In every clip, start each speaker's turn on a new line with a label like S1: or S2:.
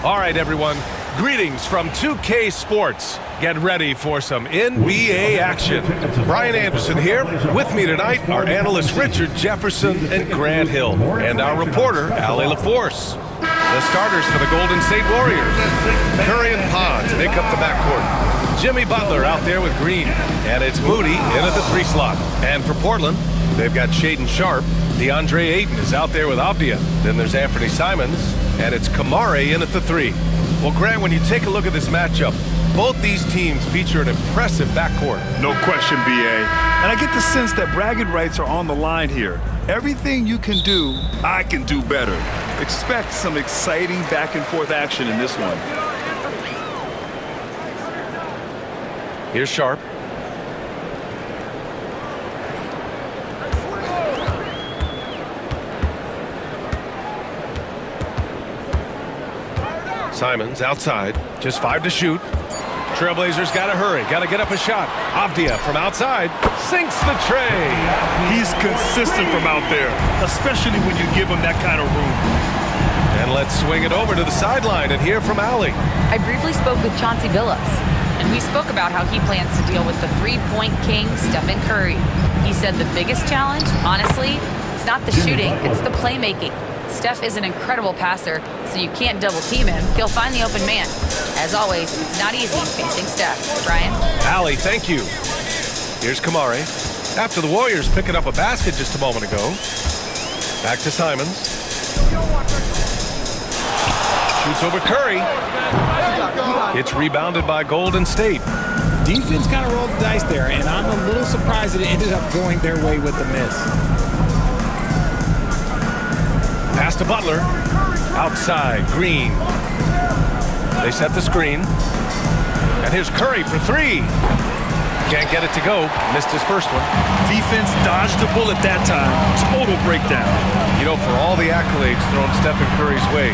S1: All right, everyone. Greetings from 2K Sports. Get ready for some NBA action. Brian Anderson here. With me tonight are analysts Richard Jefferson and Grant Hill, and our reporter, Allie LaForce. The starters for the Golden State Warriors. Curry and Pons make up the backcourt. Jimmy Butler out there with Green, and it's Moody in at the 3 slot. And for Portland, they've got Shaedon Sharpe. DeAndre Ayton is out there with Avdia. Then there's Anthony Simons, and it's Kamare in at the 3. Well, Grant, when you take a look at this matchup, both these teams feature an impressive backcourt.
S2: No question, B.A. And I get the sense that bragging rights are on the line here. Everything you can do, I can do better. Expect some exciting back-and-forth action in this one.
S1: Here's Sharpe. Simons outside, just 5 to shoot. Trailblazers got to hurry, got to get up a shot. Avdia from outside sinks the tray.
S2: He's consistent from out there, especially when you give him that kind of room.
S1: And let's swing it over to the sideline and hear from Allie.
S3: I briefly spoke with Chauncey Billups, and we spoke about how he plans to deal with the three-point king, Stephen Curry. He said the biggest challenge, honestly, it's not the shooting, it's the playmaking. Steph is an incredible passer, so you can't double-team him. He'll find the open man. As always, it's not easy facing Steph. Brian?
S1: Allie, thank you. Here's Kamare. After the Warriors picking up a basket just a moment ago. Back to Simons. Shoots over Curry. It's rebounded by Golden State.
S4: Defense kind of rolled the dice there, and I'm a little surprised that it ended up going their way with the miss.
S1: Pass to Butler. Outside, Green. They set the screen. And here's Curry for 3. Can't get it to go. Missed his first one.
S2: Defense dodged the bullet that time. Total breakdown.
S1: You know, for all the accolades thrown Stephen Curry's way,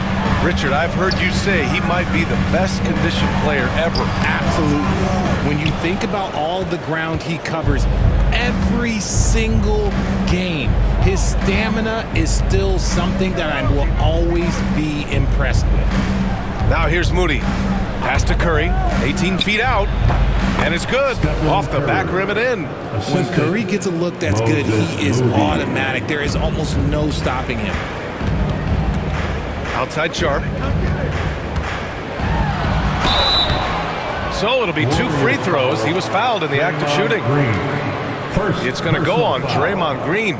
S1: Richard, I've heard you say he might be the best conditioned player ever.
S4: Absolutely. When you think about all the ground he covers every single game, his stamina is still something that I will always be impressed with.
S1: Now here's Moody. Pass to Curry, 18 feet out, and it's good. Off the back rim and in.
S4: When Curry gets a look that's good, he is automatic. There is almost no stopping him.
S1: Outside Sharpe. So it'll be 2 free throws. He was fouled in the act of shooting. It's going to go on Draymond Green.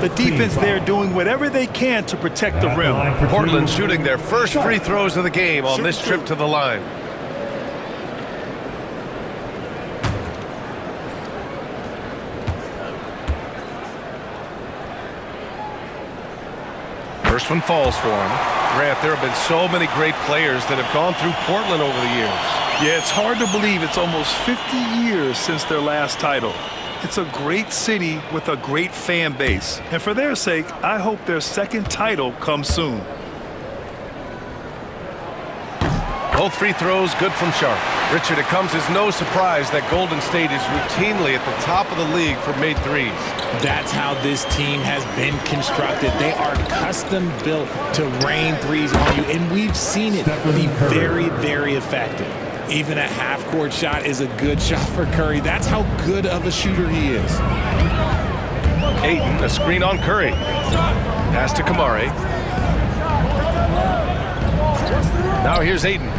S2: The defense there doing whatever they can to protect the rim.
S1: Portland shooting their first free throws of the game on this trip to the line. First one falls for him. Grant, there have been so many great players that have gone through Portland over the years.
S2: Yeah, it's hard to believe it's almost 50 years since their last title. It's a great city with a great fan base. And for their sake, I hope their second title comes soon.
S1: Both free throws good from Sharpe. Richard, it comes as no surprise that Golden State is routinely at the top of the league for made threes.
S4: That's how this team has been constructed. They are custom built to rain threes on you, and we've seen it be very, very effective. Even a half-court shot is a good shot for Curry. That's how good of a shooter he is.
S1: Ayton, a screen on Curry. Pass to Kamare. Now here's Ayton.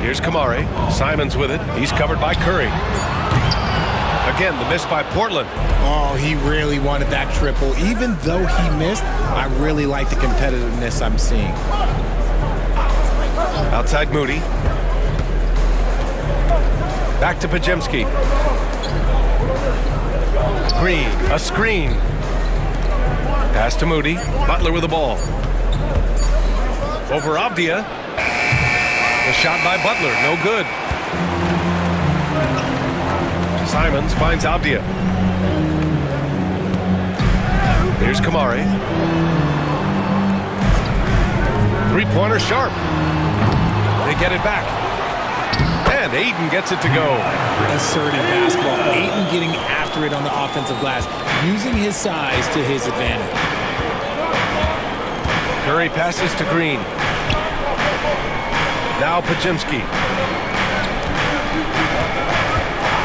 S1: Here's Kamare. Simons with it. He's covered by Curry. Again, the miss by Portland.
S4: Oh, he really wanted that triple. Even though he missed, I really like the competitiveness I'm seeing.
S1: Outside Moody. Back to Pajemski. Green, a screen. Pass to Moody. Butler with the ball. Over Avdia. The shot by Butler, no good. Simons finds Avdia. Here's Kamare. Three-pointer Sharpe. They get it back. And Ayton gets it to go.
S4: Assertive basketball. Ayton getting after it on the offensive glass, using his size to his advantage.
S1: Curry passes to Green. Now Pajemski.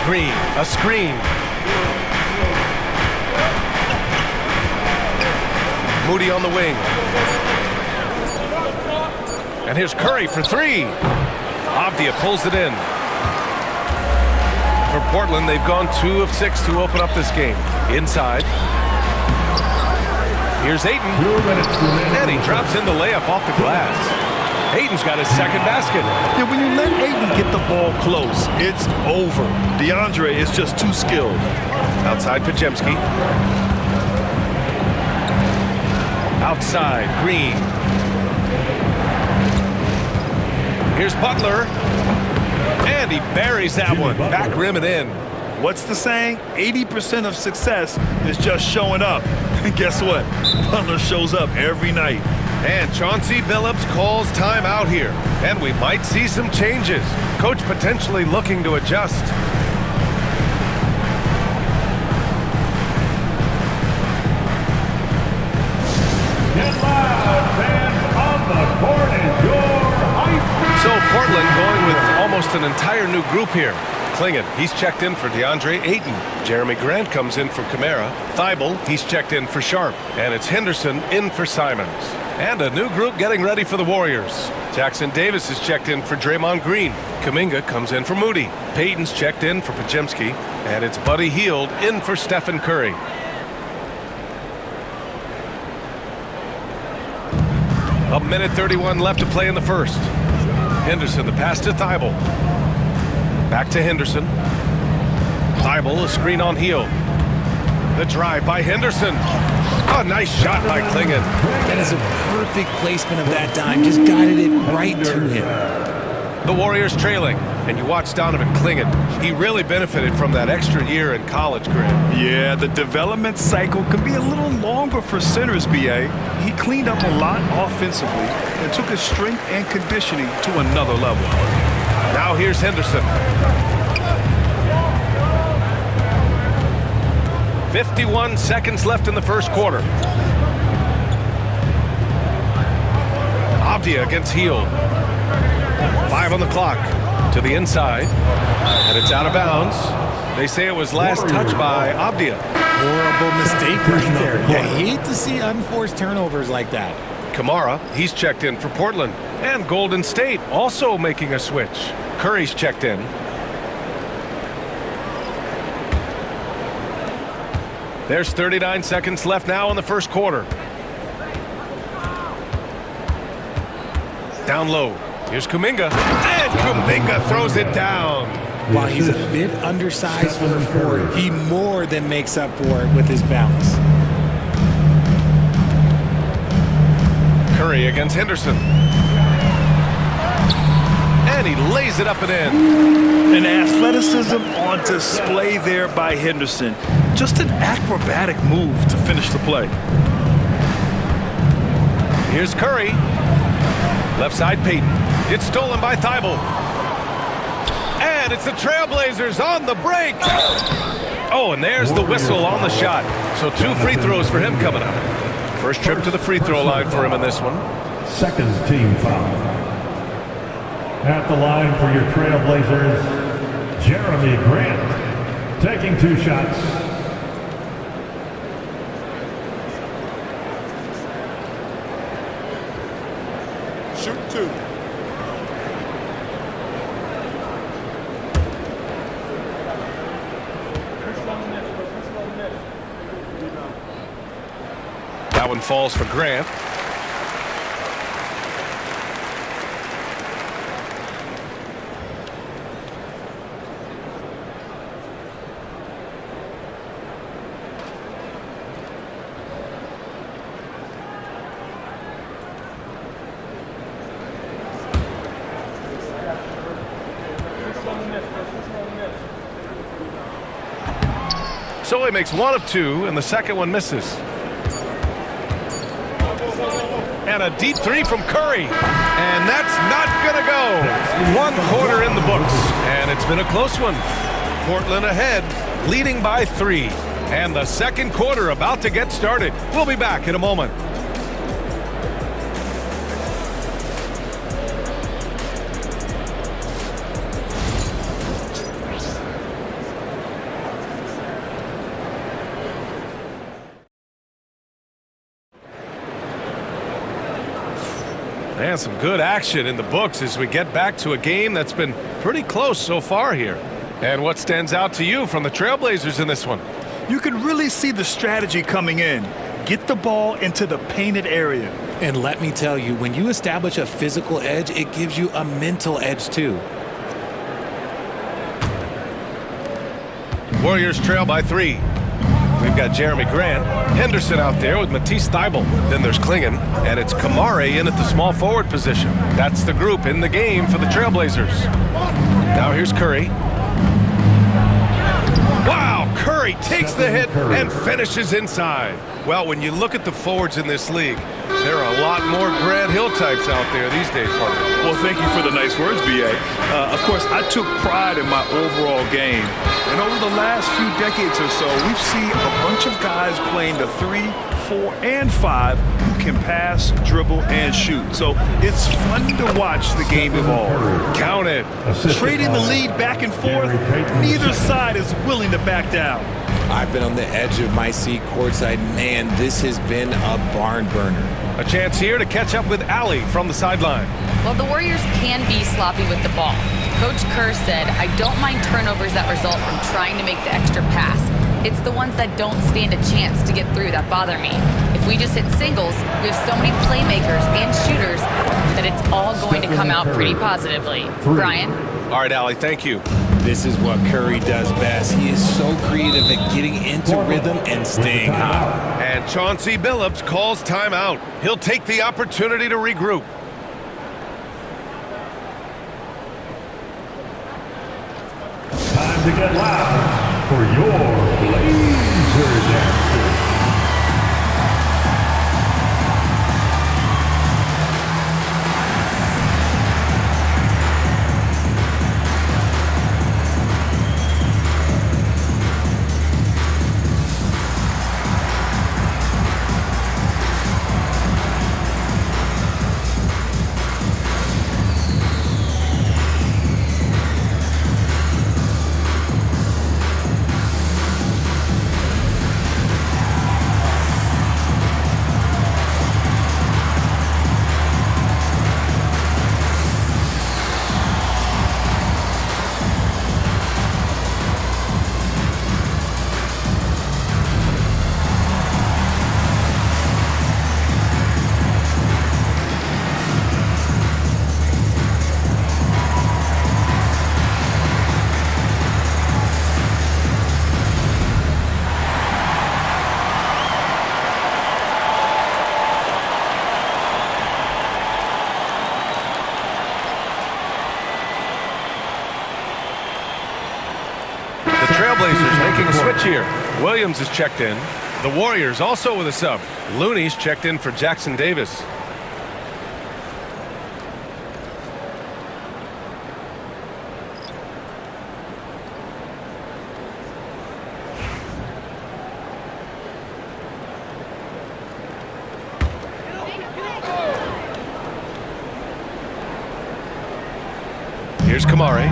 S1: Green, a screen. Moody on the wing. And here's Curry for three. Avdia pulls it in. For Portland, they've gone 2 of 6 to open up this game. Inside. Here's Ayton. And he drops in the layup off the glass. Ayton's got his second basket.
S2: Yeah, when you let Ayton get the ball close, it's over. DeAndre is just too skilled.
S1: Outside Pajemski. Outside, Green. Here's Butler. And he buries that one. Back rim and in.
S2: What's the saying? 80% of success is just showing up. And guess what? Butler shows up every night.
S1: And Chauncey Billups calls timeout here. And we might see some changes. Coach potentially looking to adjust. So Portland going with almost an entire new group here. Clingan, he's checked in for DeAndre Ayton. Jeremy Grant comes in for Kamara. Thibault, he's checked in for Sharp. And it's Henderson in for Simons. And a new group getting ready for the Warriors. Jackson Davis is checked in for Draymond Green. Kuminga comes in for Moody. Payton's checked in for Pajemski. And it's Buddy Hield in for Stephen Curry. A minute 31 left to play in the first. Henderson, the pass to Thibault. Back to Henderson. Thibault, a screen on Hield. The drive by Henderson. A nice shot by Clingan.
S4: That is a perfect placement of that dime. Just guided it right to him.
S1: The Warriors trailing. And you watch Donovan Clingan. He really benefited from that extra year in college, Grant.
S2: Yeah, the development cycle can be a little longer for centers, B.A. He cleaned up a lot offensively and took his strength and conditioning to another level.
S1: Now here's Henderson. 51 seconds left in the first quarter. Avdia against Hield. 5 on the clock. To the inside. And it's out of bounds. They say it was last touch by Avdia.
S4: Horrible mistake right there. You hate to see unforced turnovers like that.
S1: Kamara, he's checked in for Portland. And Golden State also making a switch. Curry's checked in. There's 39 seconds left now in the first quarter. Down low. Here's Kuminga. And Kuminga throws it down.
S4: While he's a bit undersized for the forward, he more than makes up for it with his bounce.
S1: Curry against Henderson. And he lays it up and in.
S2: An athleticism on display there by Henderson. Just an acrobatic move to finish the play.
S1: Here's Curry. Left side Payton. It's stolen by Thibault. And it's the Trailblazers on the break. Oh, and there's the whistle on the shot. So 2 free throws for him coming up. First trip to the free throw line for him in this one.
S5: Second team foul. At the line for your Trailblazers, Jeremy Grant, taking 2 shots.
S6: Shoot 2.
S1: That one falls for Grant. So he makes 1 of 2, and the second one misses. And a deep 3 from Curry. And that's not going to go. 1 quarter in the books. And it's been a close one. Portland ahead, leading by 3. And the second quarter about to get started. We'll be back in a moment. And some good action in the books as we get back to a game that's been pretty close so far here. And what stands out to you from the Trailblazers in this one?
S2: You can really see the strategy coming in. Get the ball into the painted area.
S4: And let me tell you, when you establish a physical edge, it gives you a mental edge too.
S1: Warriors trail by 3. We've got Jeremy Grant, Henderson out there with Matisse Thybulle. Then there's Klingon, and it's Kamare in at the small forward position. That's the group in the game for the Trailblazers. Now here's Curry. Wow, Curry takes the hit and finishes inside. Well, when you look at the forwards in this league, there are a lot more Grant Hill types out there these days, partner.
S2: Well, thank you for the nice words, B.A. Of course, I took pride in my overall game. And over the last few decades or so, we've seen a bunch of guys playing the 3, 4, and 5 who can pass, dribble, and shoot. So it's fun to watch the game evolve.
S1: Count it.
S2: Trading the lead back and forth, neither side is willing to back down.
S4: I've been on the edge of my seat courtside. Man, this has been a barn burner.
S1: A chance here to catch up with Allie from the sideline.
S3: Well, the Warriors can be sloppy with the ball. Coach Kerr said, I don't mind turnovers that result from trying to make the extra pass. It's the ones that don't stand a chance to get through that bother me. If we just hit singles, we have so many playmakers and shooters that it's all going to come out pretty positively. Brian?
S1: All right, Allie, thank you.
S4: This is what Curry does best. He is so creative at getting into rhythm and staying hot.
S1: And Chauncey Billups calls timeout. He'll take the opportunity to regroup.
S5: Time to get loud for your Blazers action.
S1: Trailblazers making a switch here. Williams is checked in. The Warriors also with a sub. Looney's checked in for Jackson Davis. Here's Kamare.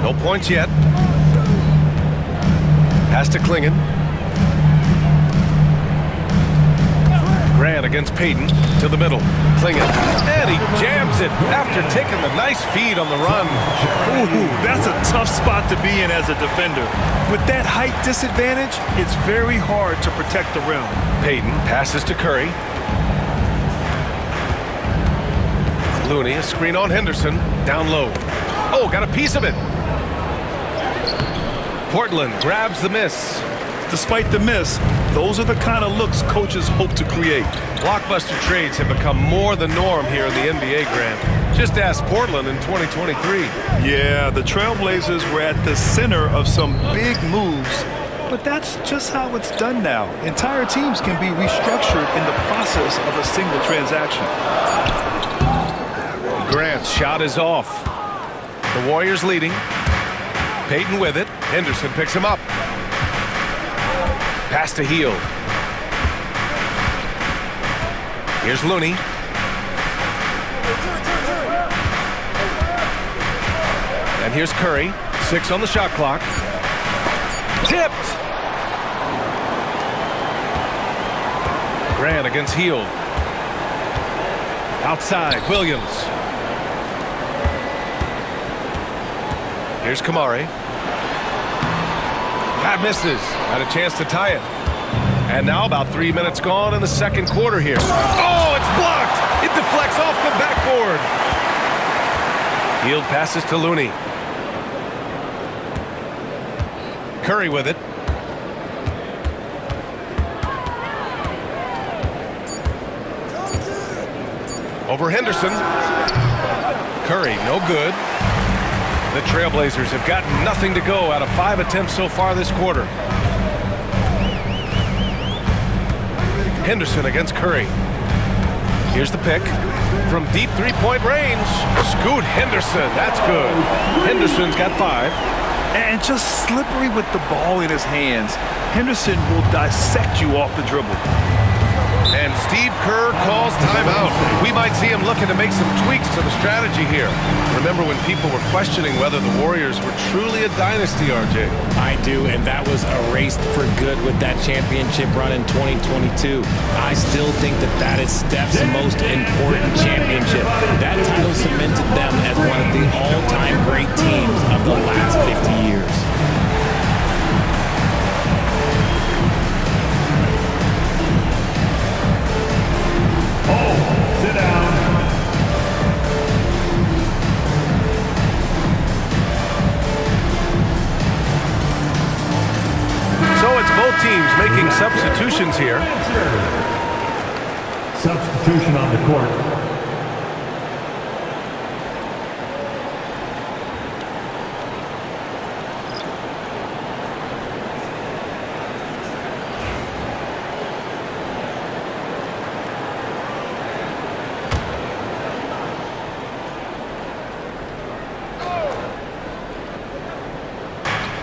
S1: No points yet. Pass to Klingon. Grant against Payton to the middle. Klingon. And he jams it after taking the nice feed on the run.
S2: Ooh, that's a tough spot to be in as a defender. With that height disadvantage, it's very hard to protect the rim.
S1: Payton passes to Curry. Looney, a screen on Henderson. Down low. Oh, got a piece of it. Portland grabs the miss.
S2: Despite the miss, those are the kind of looks coaches hope to create.
S1: Blockbuster trades have become more the norm here in the NBA, Grant. Just ask Portland in 2023.
S2: Yeah, the Trailblazers were at the center of some big moves, but that's just how it's done now. Entire teams can be restructured in the process of a single transaction.
S1: Grant's shot is off. The Warriors leading. Payton with it. Henderson picks him up. Pass to Hield. Here's Looney. And here's Curry. 6 on the shot clock. Tipped. Grant against Hield. Outside, Williams. Here's Kamari. That misses. Had a chance to tie it. And now about 3 minutes gone in the second quarter here. Oh, it's blocked! It deflects off the backboard. Hield passes to Looney. Curry with it. Over Henderson. Curry, no good. The Trailblazers have gotten nothing to go out of 5 attempts so far this quarter. Henderson against Curry. Here's the pick. From deep three-point range. Scoot Henderson. That's good. Henderson's got 5.
S2: And just slippery with the ball in his hands. Henderson will dissect you off the dribble.
S1: And Steve Kerr calls timeout. We might see him looking to make some tweaks to the strategy here. Remember when people were questioning whether the Warriors were truly a dynasty, RJ?
S4: I do, and that was erased for good with that championship run in 2022. I still think that is Steph's most important championship. That title cemented them as one of the all-time great teams of the last 50 years.
S5: Sit down.
S1: So it's both teams making substitutions here.
S5: Substitution on the court.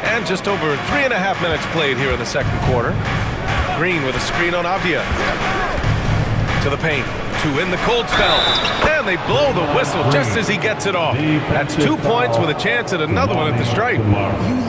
S1: And just over 3.5 minutes played here in the second quarter. Green with a screen on Avdia. To the paint. 2 in the cold spell. And they blow the whistle just as he gets it off. That's 2 points with a chance at another one at the stripe.
S4: You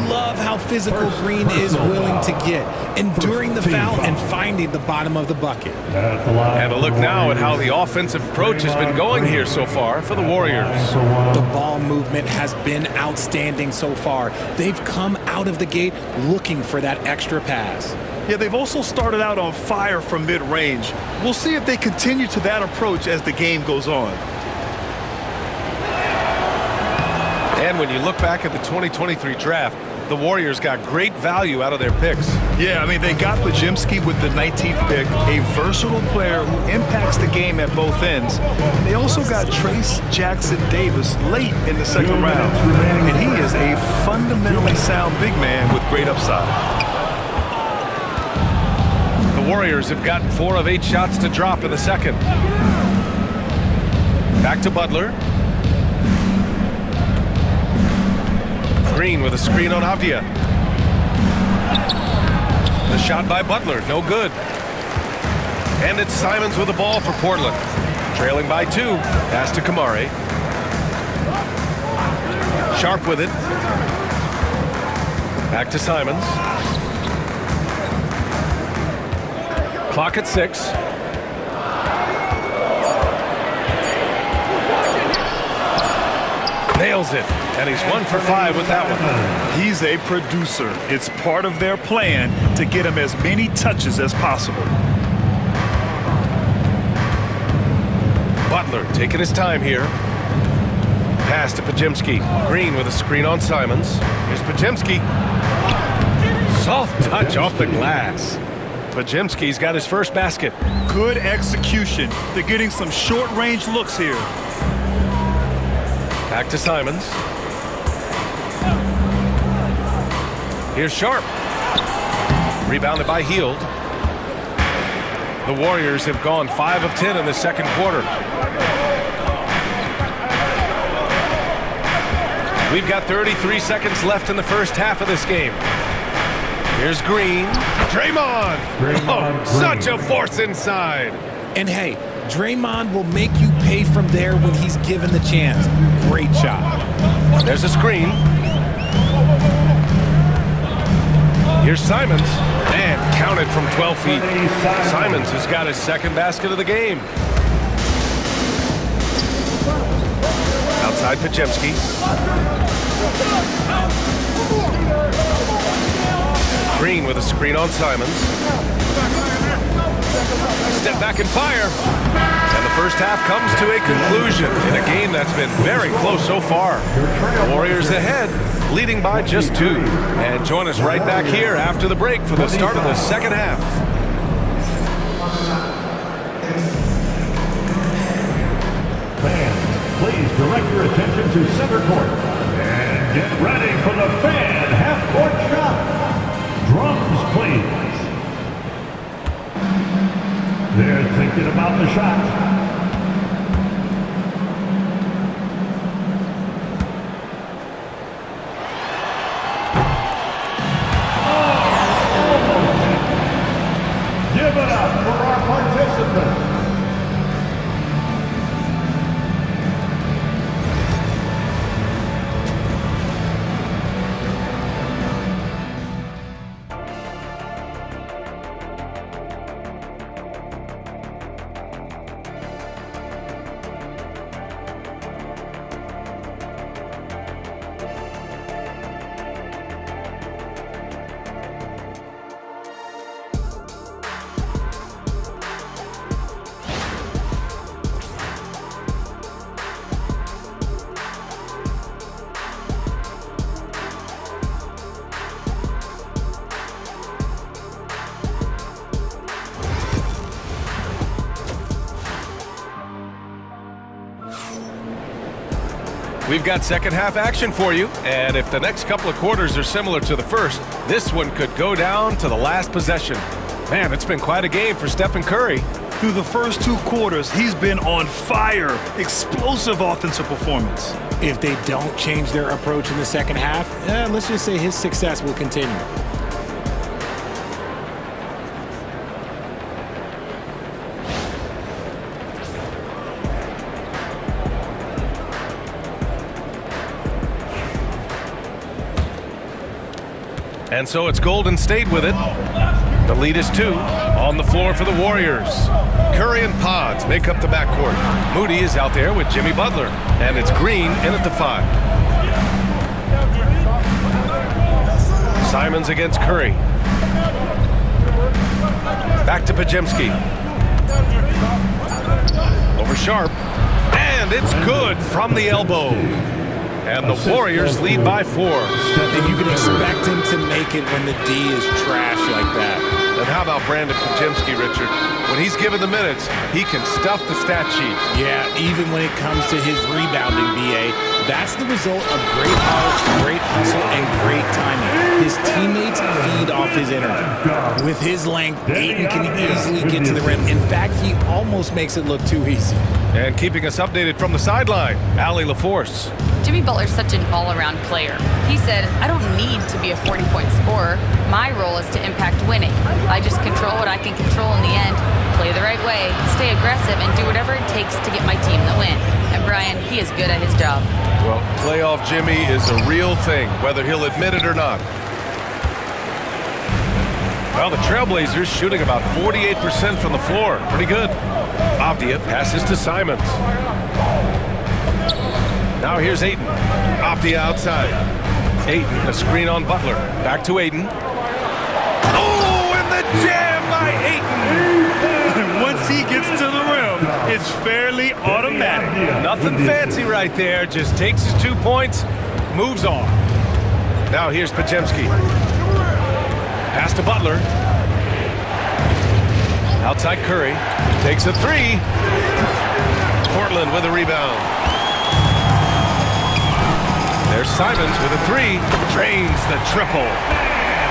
S4: love how physical Green is willing to get, enduring the foul and finding the bottom of the bucket.
S1: And a look now at how the offensive approach has been going here so far for the Warriors.
S4: The ball movement has been outstanding so far. They've come out of the gate looking for that extra pass.
S2: Yeah, they've also started out on fire from mid-range. We'll see if they continue to that approach as the game goes on.
S1: And when you look back at the 2023 draft, the Warriors got great value out of their picks.
S2: Yeah, I mean, they got Podziemski with the 19th pick, a versatile player who impacts the game at both ends. And they also got Trace Jackson Davis late in the second round. And he is a fundamentally sound big man with great upside.
S1: The Warriors have gotten 4 of 8 shots to drop in the second. Back to Butler. Green with a screen on Avdia. The shot by Butler, no good. And it's Simons with the ball for Portland. Trailing by 2. Pass to Kamari. Sharp with it. Back to Simons. Clock at 6. Nails it. And he's 1 for 5 with that one.
S2: He's a producer. It's part of their plan to get him as many touches as possible.
S1: Butler taking his time here. Pass to Podziemski. Green with a screen on Simons. Here's Podziemski. Soft touch off the glass. Podziemski's got his first basket.
S2: Good execution. They're getting some short-range looks here.
S1: Back to Simons. Here's Sharp. Rebounded by Hield. The Warriors have gone 5 of 10 in the second quarter. We've got 33 seconds left in the first half of this game. Here's Green. Draymond. Oh, such a force inside.
S4: And hey, Draymond will make you pay from there when he's given the chance. Great shot.
S1: There's a screen. Here's Simons. And counted from 12 feet. Simons has got his second basket of the game. Outside Pajemski. Green with a screen on Simons. Step back and fire. And the first half comes to a conclusion in a game that's been very close so far. The Warriors ahead, leading by just 2. And join us right back here after the break for the start of the second half.
S5: Fans, please direct your attention to center court. And get ready for the fan half-court shot. Drums, please. They're thinking about the shot. Give it up for our participants.
S1: We've got second half action for you, and if the next couple of quarters are similar to the first, this one could go down to the last possession. Man, it's been quite a game for Stephen Curry.
S2: Through the first 2 quarters, he's been on fire. Explosive offensive performance.
S4: If they don't change their approach in the second half, let's just say his success will continue.
S1: And so it's Golden State with it. The lead is 2 on the floor for the Warriors. Curry and Pods make up the backcourt. Moody is out there with Jimmy Butler. And it's Green in at the 5. Simons against Curry. Back to Pajemski. Over Sharp. And it's good from the elbow. And the Warriors lead by 4.
S4: And you can expect him to make it when the D is trash like that.
S1: And how about Brandon Pajemski, Richard? When he's given the minutes, he can stuff the stat sheet.
S4: Yeah, even when it comes to his rebounding, BA, that's the result of great heart, great hustle, and great timing. His teammates feed off his energy. With his length, Ayton can easily get to the rim. In fact, he almost makes it look too easy.
S1: And keeping us updated from the sideline, Allie LaForce.
S3: Jimmy Butler's such an all-around player. He said, I don't need to be a 40-point scorer. My role is to impact winning. I just control what I can control in the end, play the right way, stay aggressive, and do whatever it takes to get my team the win. And Brian, he is good at his job.
S1: Well, playoff Jimmy is a real thing, whether he'll admit it or not. Well, the Trailblazers shooting about 48% from the floor. Pretty good. Avdia passes to Simons. Now here's Ayton. Avdia outside. Ayton, a screen on Butler. Back to Ayton. Oh, and the jam by Ayton!
S2: Once he gets to the rim, it's fairly automatic.
S1: Nothing fancy right there. Just takes his 2 points, moves on. Now here's Pajemski. Pass to Butler. Outside Curry. Takes a 3. Portland with a rebound. There's Simons with a 3. Drains the triple.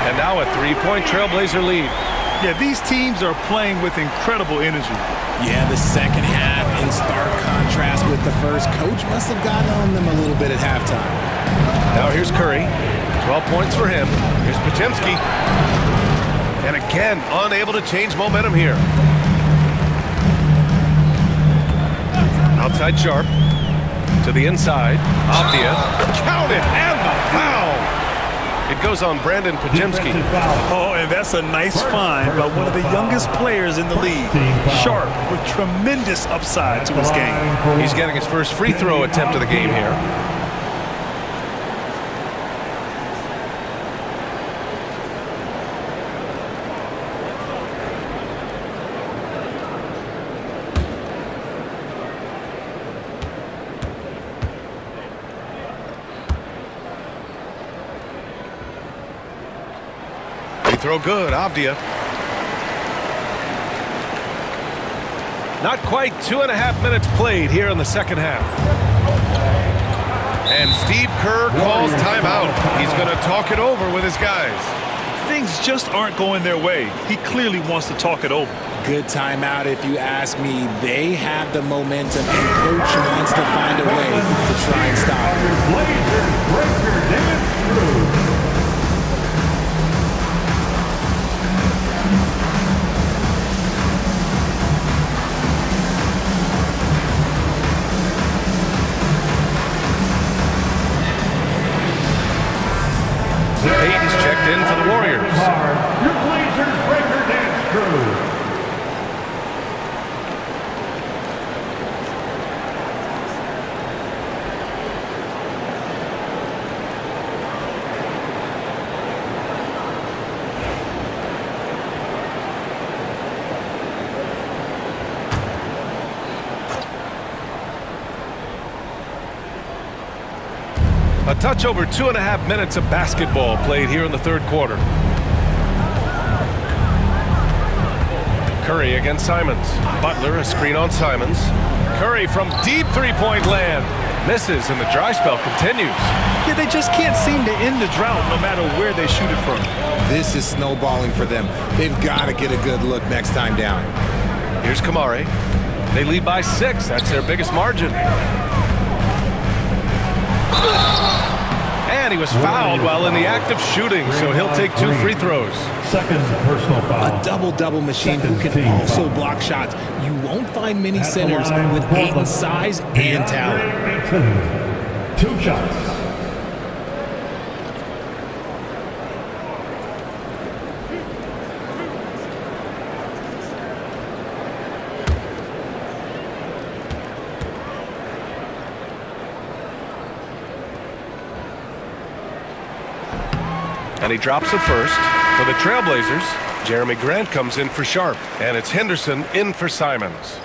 S1: And now a 3-point Trailblazer lead.
S2: Yeah, these teams are playing with incredible energy.
S4: Yeah, the second half in stark contrast with the first. Coach must have gotten on them a little bit at halftime.
S1: Now here's Curry. 12 points for him. Here's Pajemski. And again, unable to change momentum here. Outside Sharp. To the inside. Avdia. Count it, and the foul. It goes on Brandon Pajemski.
S5: Defensive foul.
S2: Oh, and that's a nice find by one of the youngest players in the league. Sharp with tremendous upside to his game.
S1: He's getting his first free throw attempt of the game here. Throw good, Avdia. Not quite 2.5 minutes played here in the second half. And Steve Kerr calls timeout. He's going to talk it over with his guys.
S2: Things just aren't going their way. He clearly wants to talk it over.
S4: Good timeout if you ask me. They have the momentum and coach wants to find a way to try and stop it.
S5: Blazers breaker dance through.
S1: Payton's checked in for the Warriors.
S5: Your Blazers breaker dance crew.
S1: A touch over 2.5 minutes of basketball played here in the third quarter. Curry against Simons. Butler, a screen on Simons. Curry from deep three-point land. Misses, and the dry spell continues.
S2: Yeah, they just can't seem to end the drought no matter where they shoot it from.
S7: This is snowballing for them. They've got to get a good look next time down.
S1: Here's Kamari. They lead by 6. That's their biggest margin. And he was fouled while in the act of shooting, so he'll take 2 free throws.
S5: Second personal foul.
S4: A double-double machine who can also block shots. You won't find many centers with Ayton's size and talent.
S5: 2 shots.
S1: And he drops it first. For the Trailblazers, Jeremy Grant comes in for Sharp. And it's Henderson in for Simons.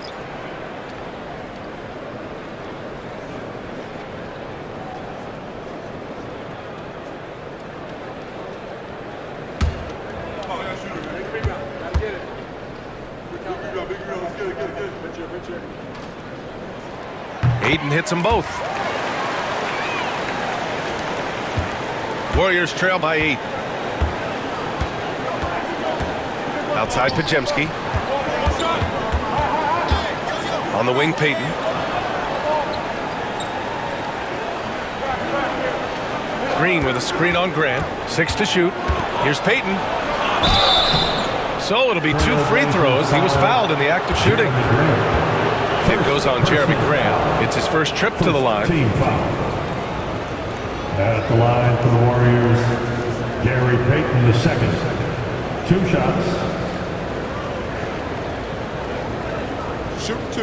S1: Ayton hits them both. Warriors trail by 8. Outside Pajemski. On the wing, Payton. Green with a screen on Grant. 6 to shoot. Here's Payton. So it'll be 2 free throws. He was fouled in the act of shooting. It goes on Jeremy Grant. It's his first trip to the line.
S5: Team foul. At the line for the Warriors, Gary Payton II. 2 shots.
S6: Shoot 2.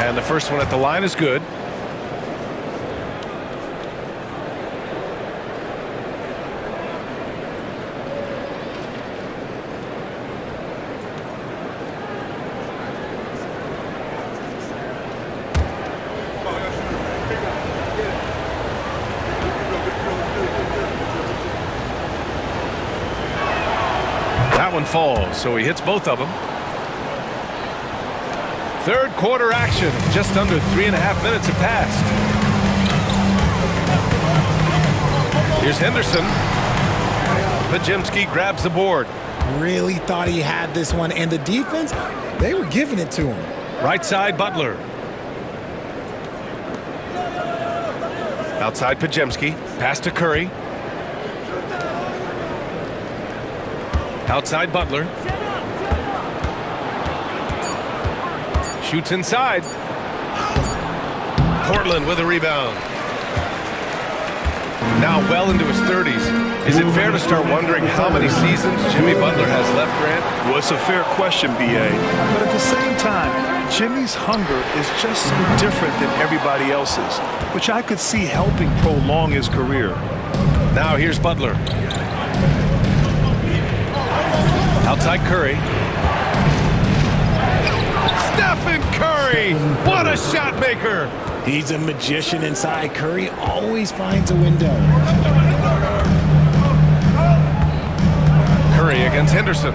S1: And the first one at the line is good. That one falls, so he hits both of them. Third quarter action. Just under 3.5 minutes have passed. Here's Henderson. Pajemski grabs the board.
S7: Really thought he had this one, and the defense, they were giving it to him.
S1: Right side, Butler. Outside Pajemski. Pass to Curry. Outside Butler. Shoots inside. Portland with a rebound. Now well into his 30s. Is it fair to start wondering how many seasons Jimmy Butler has left, Grant?
S2: Well, it's a fair question, B.A. But at the same time, Jimmy's hunger is just so different than everybody else's, which I could see helping prolong his career.
S1: Now here's Butler. Outside Curry. Stephen Curry! What a shot maker!
S4: He's a magician inside. Curry always finds a window.
S1: Curry against Henderson.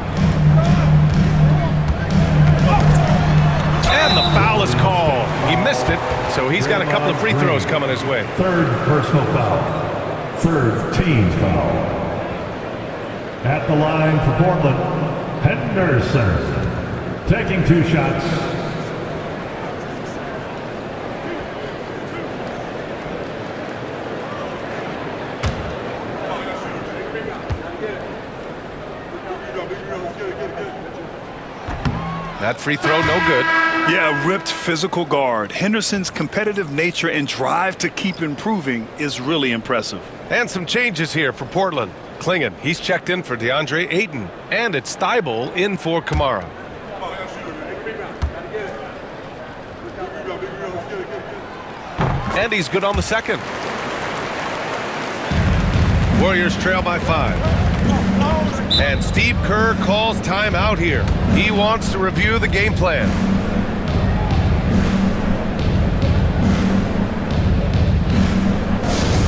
S1: And the foul is called. He missed it, so he's got a couple of free throws coming his way.
S5: Third personal foul. Third team foul. At the line for Portland, Henderson. Taking 2 shots.
S1: That free throw, no good.
S2: Yeah, a ripped physical guard. Henderson's competitive nature and drive to keep improving is really impressive.
S1: And some changes here for Portland. Klingon, he's checked in for DeAndre Ayton. And it's Thibault in for Kamara. And he's good on the second. Warriors trail by 5. And Steve Kerr calls timeout here. He wants to review the game plan.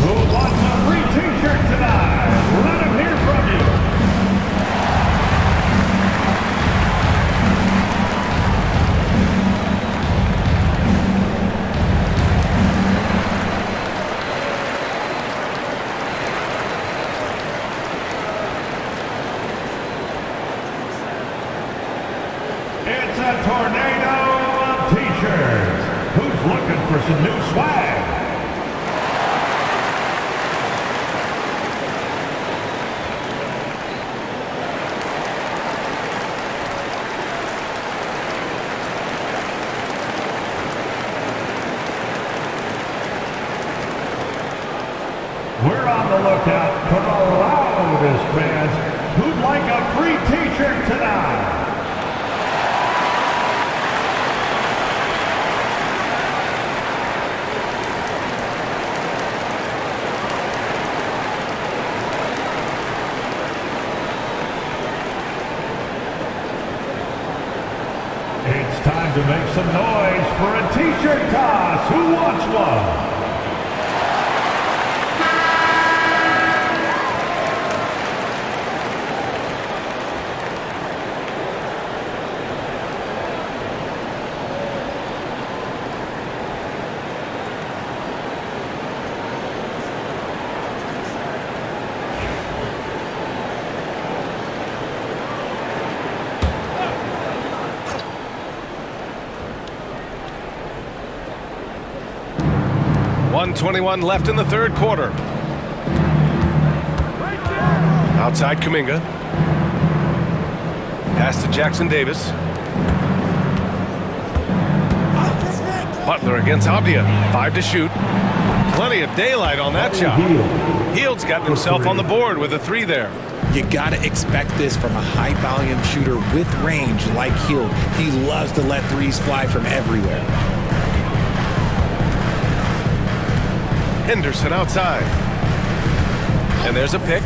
S5: Who wants a free t-shirt tonight? Let him hear from you. It's a tornado of t-shirts. Who's looking for some new swag? We're on the lookout for the loudest fans who'd like a free t-shirt tonight. It's time to make some noise for a t-shirt toss. Who wants one?
S1: .21 left in the third quarter. Outside Kuminga. Pass to Jackson Davis. Butler against Avdia. 5 to shoot. Plenty of daylight on that shot. Hield's got himself on the board with a 3 there.
S4: You gotta expect this from a high-volume shooter with range like Hield. He loves to let threes fly from everywhere.
S1: Henderson outside. And there's a pick.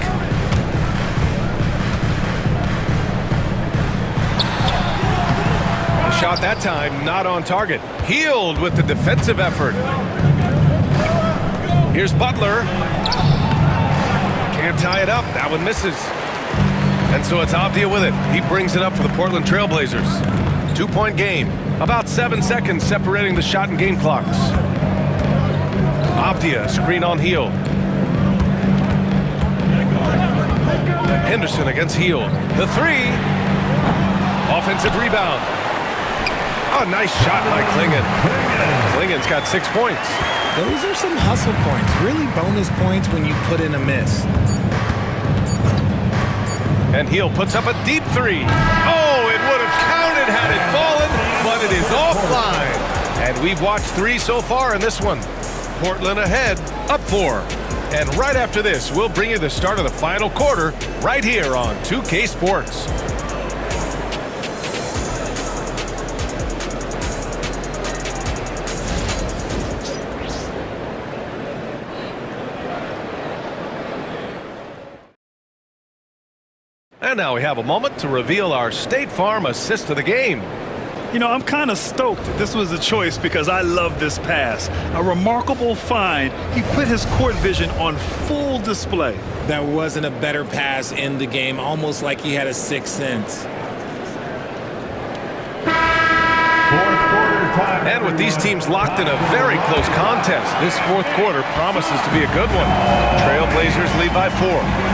S1: The shot that time not on target. Hield with the defensive effort. Here's Butler. Can't tie it up. That one misses. And so it's Avdia with it. He brings it up for the Portland Trailblazers. 2-point game. About 7 seconds separating the shot and game clocks. Avdia, screen on Hield. Henderson against Hield. The 3. Offensive rebound. Oh, nice shot by Klingon. Klingon's got 6 points.
S4: Those are some hustle points. Really bonus points when you put in a miss.
S1: And Hill puts up a deep three. Oh, it would have counted had it fallen, but it is offline. And we've watched 3 so far in this one. Portland ahead, up 4. And right after this, we'll bring you the start of the final quarter right here on 2K Sports. And now we have a moment to reveal our State Farm assist of the game.
S2: You know, I'm kind of stoked this was a choice because I love this pass. A remarkable find. He put his court vision on full display.
S4: That wasn't a better pass in the game, almost like he had a sixth sense.
S1: And with these teams locked in a very close contest, this fourth quarter promises to be a good one. Trailblazers lead by 4.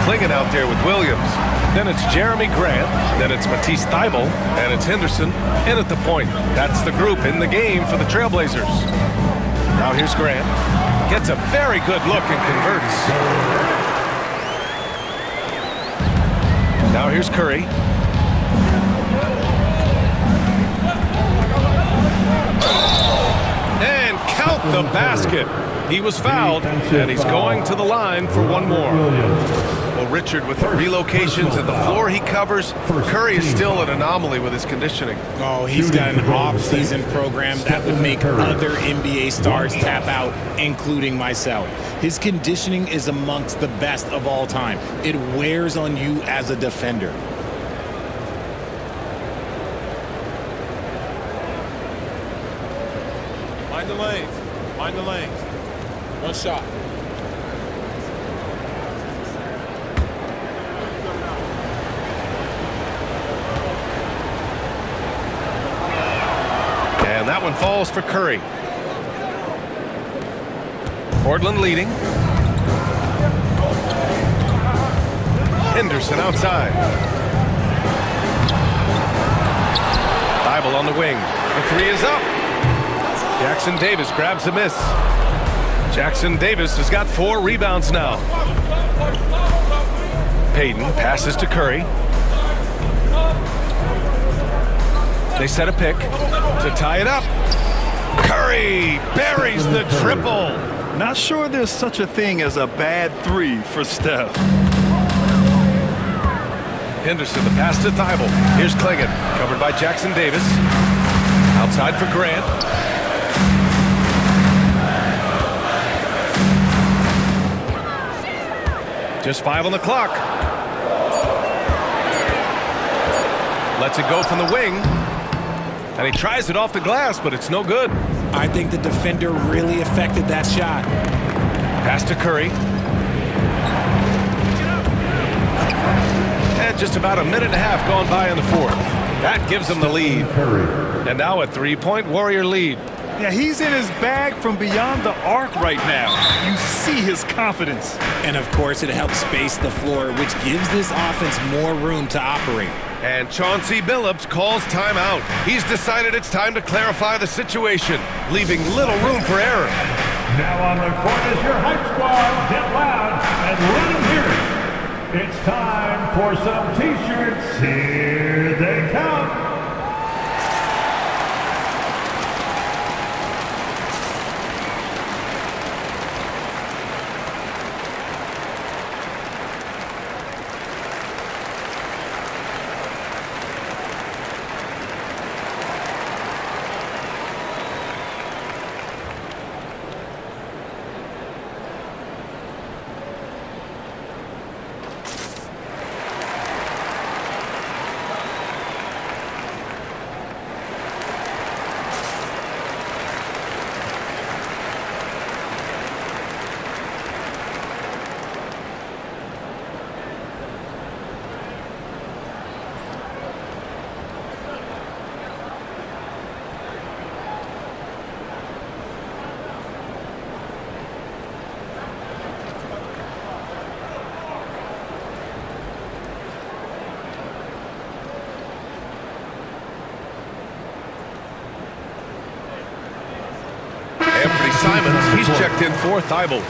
S1: Clingan out there with Williams. Then it's Jeremy Grant. Then it's Matisse Thybulle. And it's Henderson in at the point. That's the group in the game for the Trailblazers. Now here's Grant. Gets a very good look and converts. Now here's Curry. And count the basket. He was fouled, and he's going to the line for one more. Well, Richard, with the relocations and the floor he covers, Curry is still an anomaly with his conditioning.
S4: Oh, he's got an off-season program that would make other NBA stars tap out, including myself. His conditioning is amongst the best of all time. It wears on you as a defender.
S6: Mind the lanes. Mind the lanes. One shot.
S1: And that one falls for Curry. Portland leading. Henderson outside. Thybulle on the wing. The 3 is up. Jackson Davis grabs a miss. Jackson Davis has got 4 rebounds now. Payton passes to Curry. They set a pick to tie it up. Curry buries the triple.
S2: Not sure there's such a thing as a bad 3 for Steph.
S1: Henderson, the pass to Thybulle. Here's Clingan, covered by Jackson Davis. Outside for Grant. Just 5 on the clock. Lets it go from the wing. And he tries it off the glass, but it's no good.
S4: I think the defender really affected that shot.
S1: Pass to Curry. And just about a minute and a half gone by in the fourth. That gives them the lead. And now a 3-point Warrior lead.
S2: Yeah, he's in his bag from beyond the arc right now. You see his confidence.
S4: And of course, it helps space the floor, which gives this offense more room to operate.
S1: And Chauncey Billups calls timeout. He's decided it's time to clarify the situation, leaving little room for error.
S5: Now on the court is your hype squad. Get loud and let them hear it. It's time for some T-shirts. Here they come. Anthony Simons, he's checked in for Thybulle.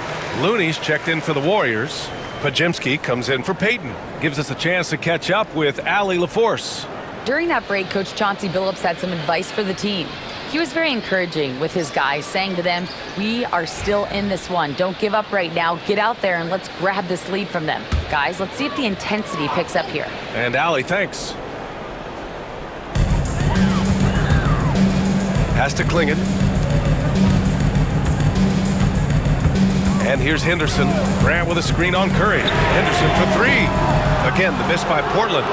S5: Looney's checked in for the Warriors.
S1: Pajimski comes in for Peyton. Gives us a chance to catch up with Allie LaForce.
S3: During that break, Coach Chauncey Billups had some advice for the team. He was very encouraging with his guys, saying to them, we are still in this one. Don't give up right now. Get out there and let's grab this lead from them. Guys, let's see if the intensity picks up here.
S1: And Allie, thanks. Pass to Klingon. And here's Henderson. Grant with a screen on Curry. Henderson for three. Again, the miss by Portland.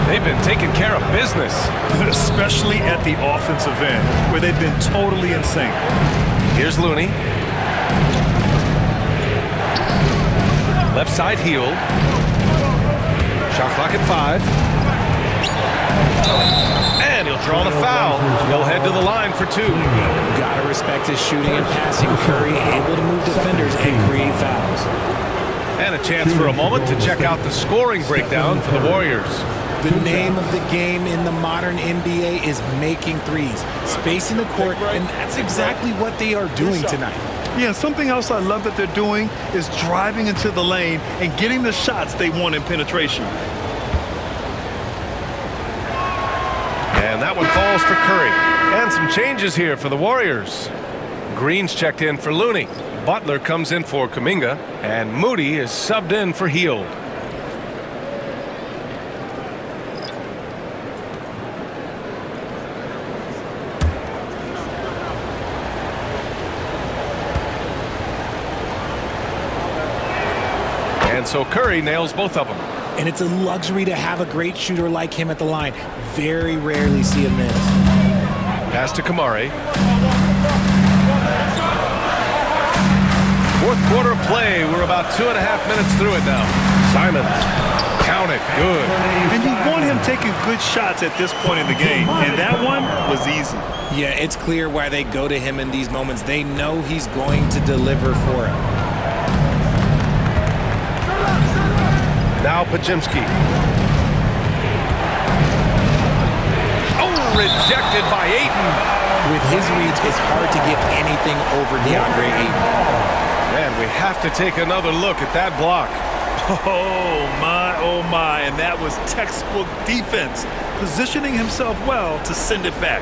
S1: They've been taking care of business.
S2: Especially at the offensive end, where they've been totally in sync.
S1: Here's Looney. Left side healed. Shot clock at 5. And he'll draw the foul. He'll head to the line for 2.
S4: Gotta respect his shooting and passing. Curry able to move defenders and create fouls.
S1: And a chance for a moment to check out the scoring breakdown for the Warriors.
S4: The name of the game in the modern NBA is making threes, spacing the court, and that's exactly what they are doing tonight.
S2: Yeah, something else I love that they're doing is driving into the lane and getting the shots they want in penetration.
S1: And that one falls for Curry. And some changes here for the Warriors. Green's checked in for Looney. Butler comes in for Kuminga. And Moody is subbed in for Hield. And so Curry nails both of them.
S4: And it's a luxury to have a great shooter like him at the line. Very rarely see a miss.
S1: Pass to Kamari. Fourth quarter play. We're about 2.5 minutes through it now. Simons. Count it. Good.
S2: And you want him taking good shots at this point in the game. And that one was easy.
S4: Yeah, it's clear why they go to him in these moments. They know he's going to deliver for it.
S1: Now Pajimski. Oh, rejected by Ayton.
S4: With his reach, it's hard to get anything over DeAndre Ayton.
S1: Man, we have to take another look at that block.
S2: Oh my, and that was textbook defense, positioning himself well to send it back.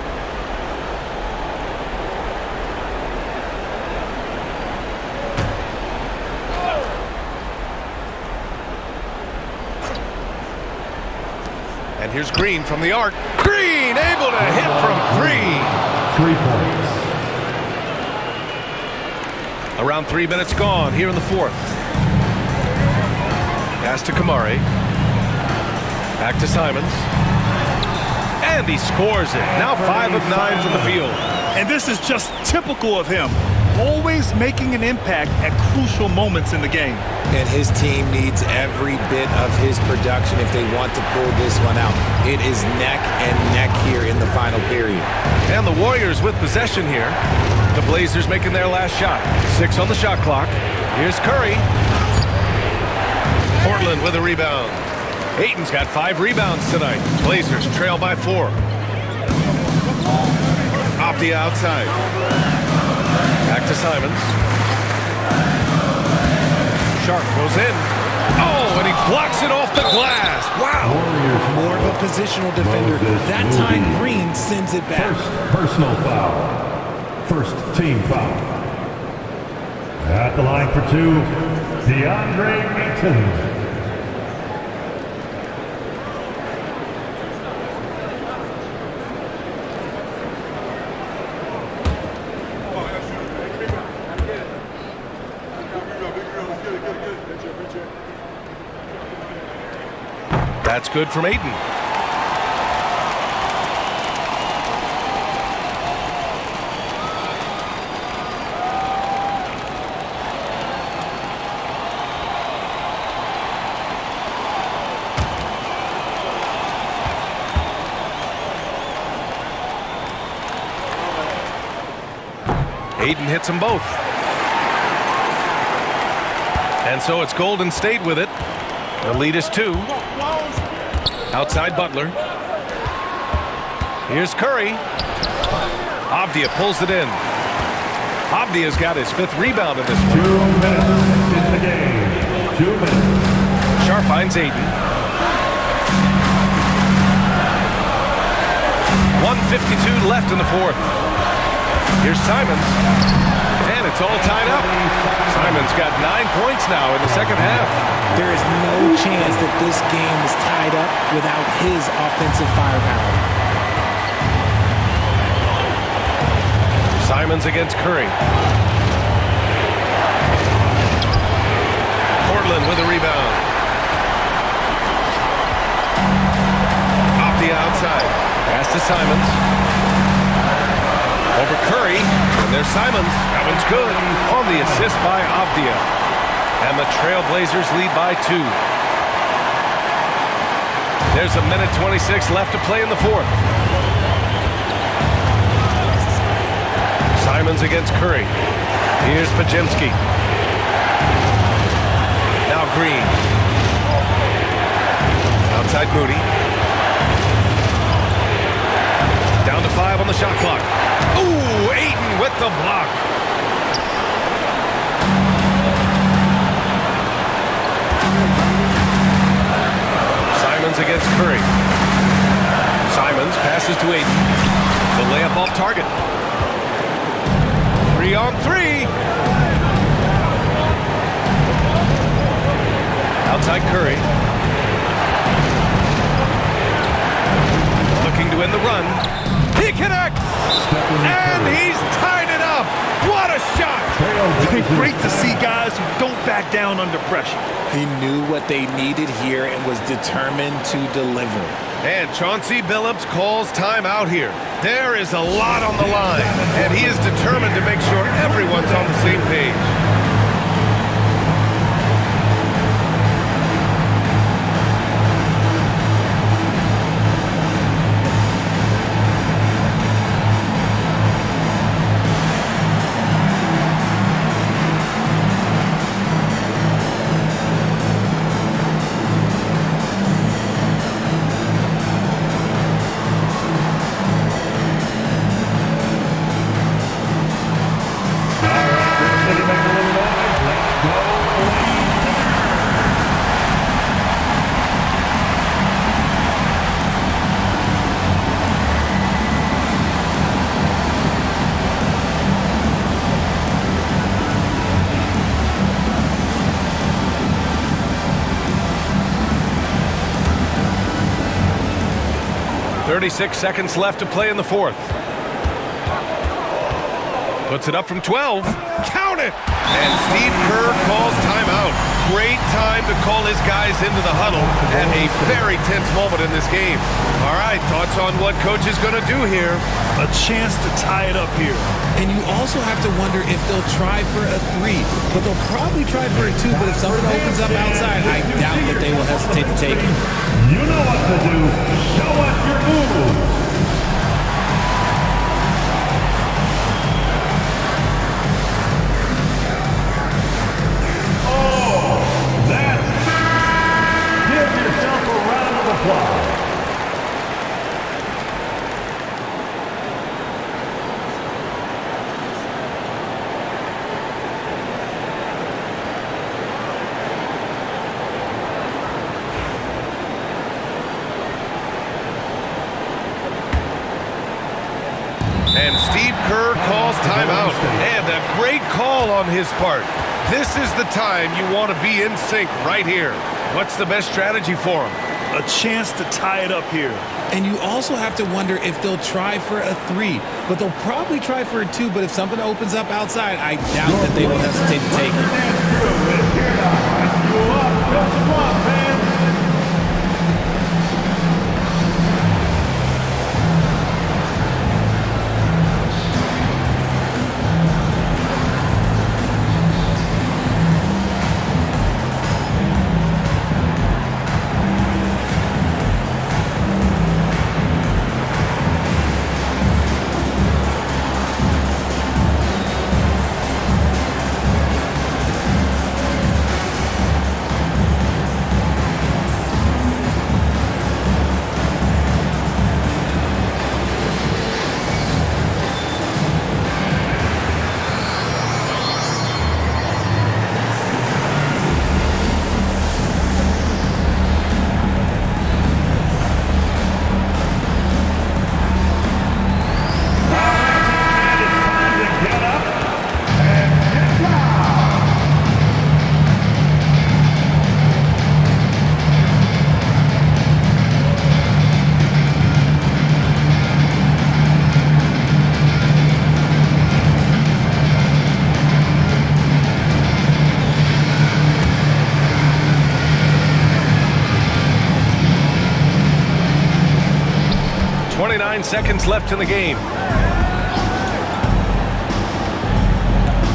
S1: And here's Green from the arc. Green able to hit from 3.
S5: 3 points.
S1: Around 3 minutes gone here in the fourth. Pass to Kamari. Back to Simons. And he scores it. Now 5 of 9 from the field.
S2: And this is just typical of him. Always making an impact at crucial moments in the game.
S4: And his team needs every bit of his production if they want to pull this one out. It is neck and neck here in the final period.
S1: And the Warriors with possession here. The Blazers making their last shot. 6 on the shot clock. Here's Curry. Portland with a rebound. Ayton's got 5 rebounds tonight. Blazers trail by 4. Off the outside. Back to Simons. Sharp goes in. Oh, and he blocks it off the glass. Wow.
S4: More of a positional defender. That time Green sends it back.
S5: First personal foul. First team foul. At the line for 2, DeAndre Ayton.
S1: That's good from Ayton. Ayton hits them both. And so it's Golden State with it. The lead is 2. Outside Butler. Here's Curry. Avdia pulls it in. Avdia's got his 5th rebound in this
S5: 2
S1: one.
S5: minutes in the game. 2 minutes.
S1: Sharp finds Aiden. 1:52 left in the 4th. Here's Simons. And it's all tied up. Simons got 9 points now in the second half.
S4: There is no chance that this game is tied up without his offensive firepower.
S1: Simons against Curry. Portland with a rebound. Off the outside. Pass to Simons. Over Curry. And there's Simons. That one's good. On the assist by Avdia. And the Trailblazers lead by 2. There's a minute 26 left to play in the 4th. Simons against Curry. Here's Pajemski. Now Green. Outside Moody. Down to 5 on the shot clock. Ooh, Ayton with the block. Simons against Curry. Simons passes to Ayton. The layup off target. 3-on-3. Outside Curry. Looking to end the run. He connects! And he's tied it up! What a shot!
S2: Great to see guys who don't back down under pressure.
S4: He knew what they needed here and was determined to deliver.
S1: And Chauncey Billups calls timeout here. There is a lot on the line, and he is determined to make sure everyone's on the same page.
S5: City, make a little noise. Let's go.
S1: 36 seconds left to play in the 4th. Puts it up from 12. Count it! And Steve Kerr calls timeout. Great time to call his guys into the huddle at a very tense moment in this game. All right, thoughts on what coach is going to do here?
S2: A chance to tie it up here.
S4: And you also have to wonder if they'll try for a 3, but they'll probably try for a 2, but if something opens up outside, I doubt that they will hesitate to take it.
S5: You know what to do. Show us your move.
S1: And Steve Kerr calls timeout. And a great call on his part. This is the time you want to be in sync right here. What's the best strategy for him?
S2: A chance to tie it up here.
S4: And you also have to wonder if they'll try for a 3, but they'll probably try for a 2, but if something opens up outside, I doubt that they will hesitate to take it.
S1: seconds left in the game.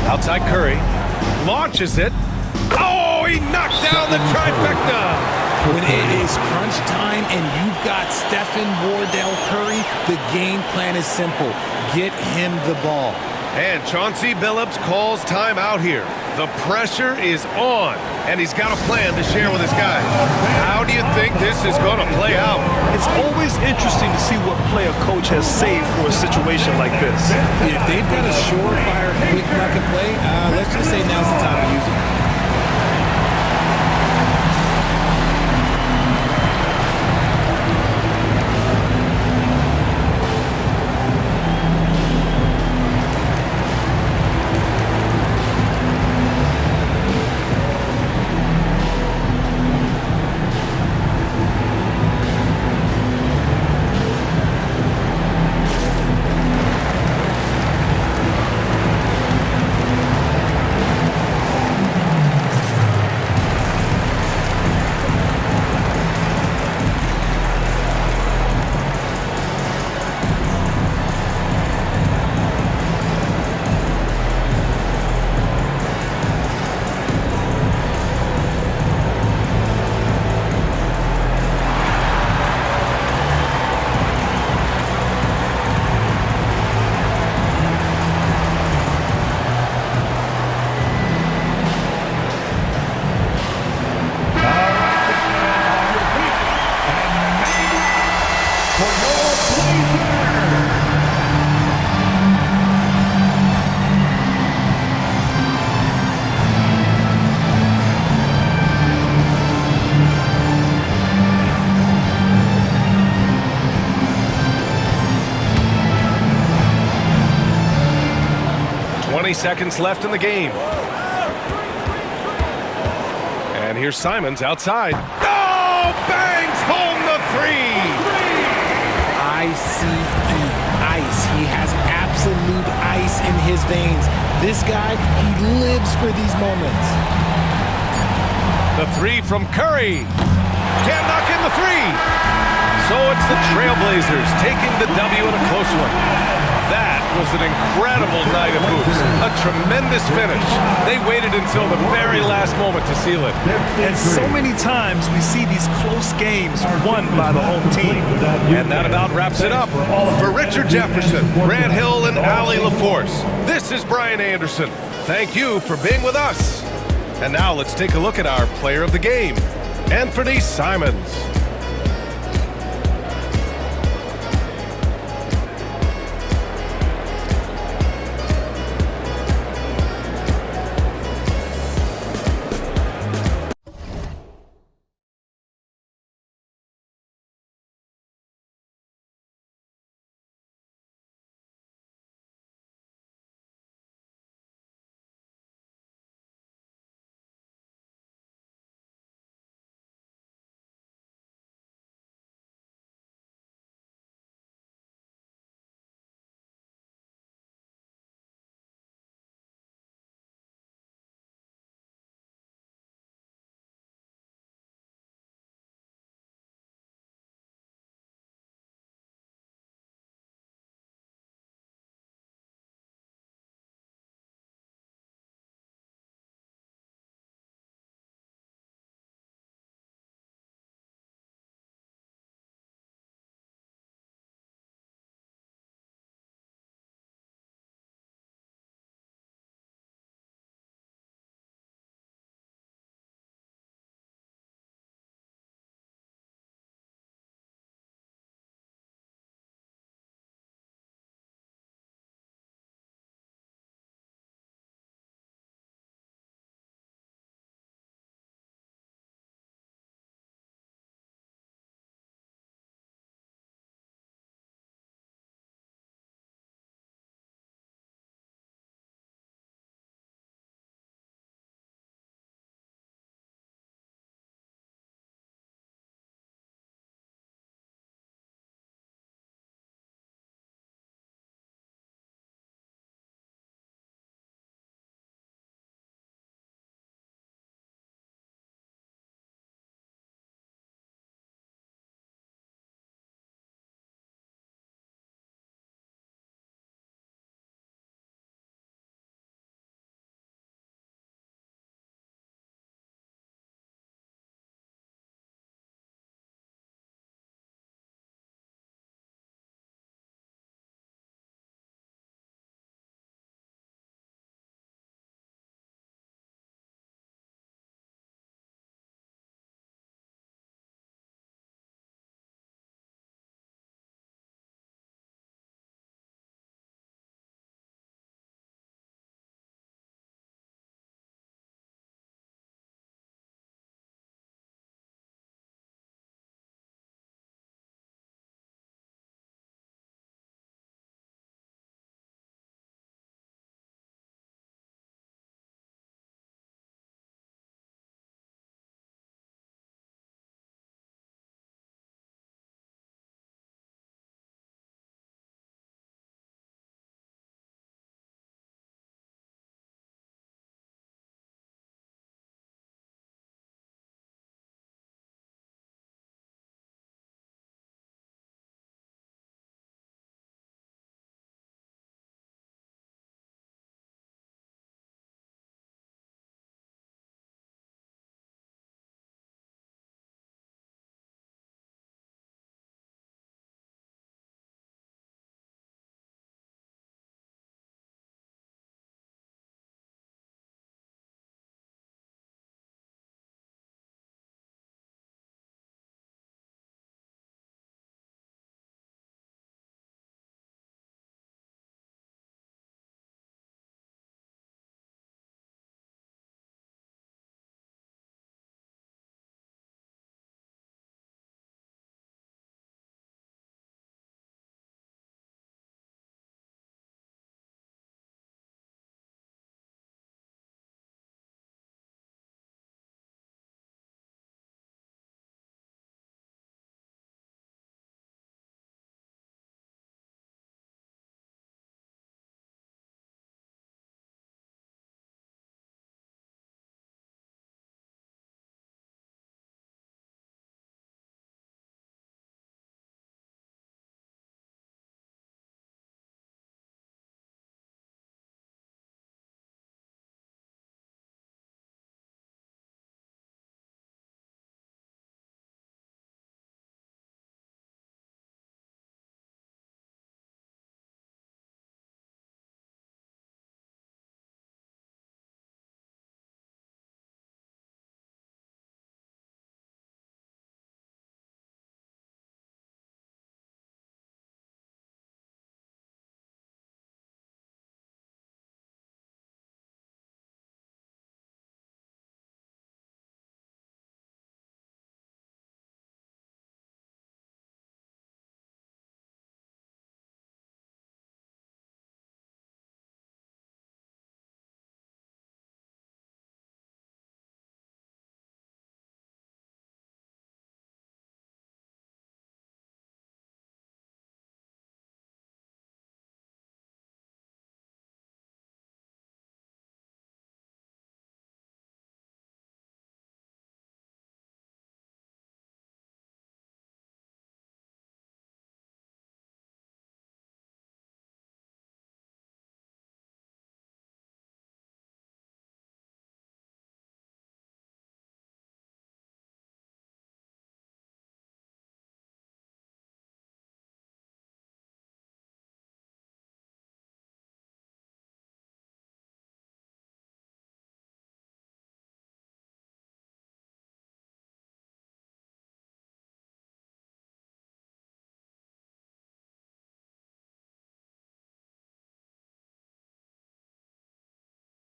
S1: Outside Curry. Launches it. Oh, he knocked down the trifecta.
S4: When it is crunch time and you've got Stephen Wardell Curry, the game plan is simple. Get him the ball.
S1: And Chauncey Billups calls timeout here. The pressure is on, and he's got a plan to share with his guys. How do you think this is going to play out?
S2: It's always interesting to see what play a coach has saved for a situation like this.
S4: If they've got a surefire, quick bucket play, let's just say now's the time to use it.
S1: Seconds left in the game. And here's Simons outside. Oh, bangs home the three.
S4: ICE, ice. He has absolute ice in his veins. This guy, he lives for these moments.
S1: The three from Curry. Can't knock in the three. So it's the Trailblazers taking the W in a close one. That was an incredible night of hoops. A tremendous finish. They waited until the very last moment to seal it.
S2: And so many times we see these close games won by the home team.
S1: And that about wraps it up. For Richard Jefferson, Grant Hill, and Allie LaForce, this is Brian Anderson. Thank you for being with us. And now let's take a look at our player of the game, Anthony Simons.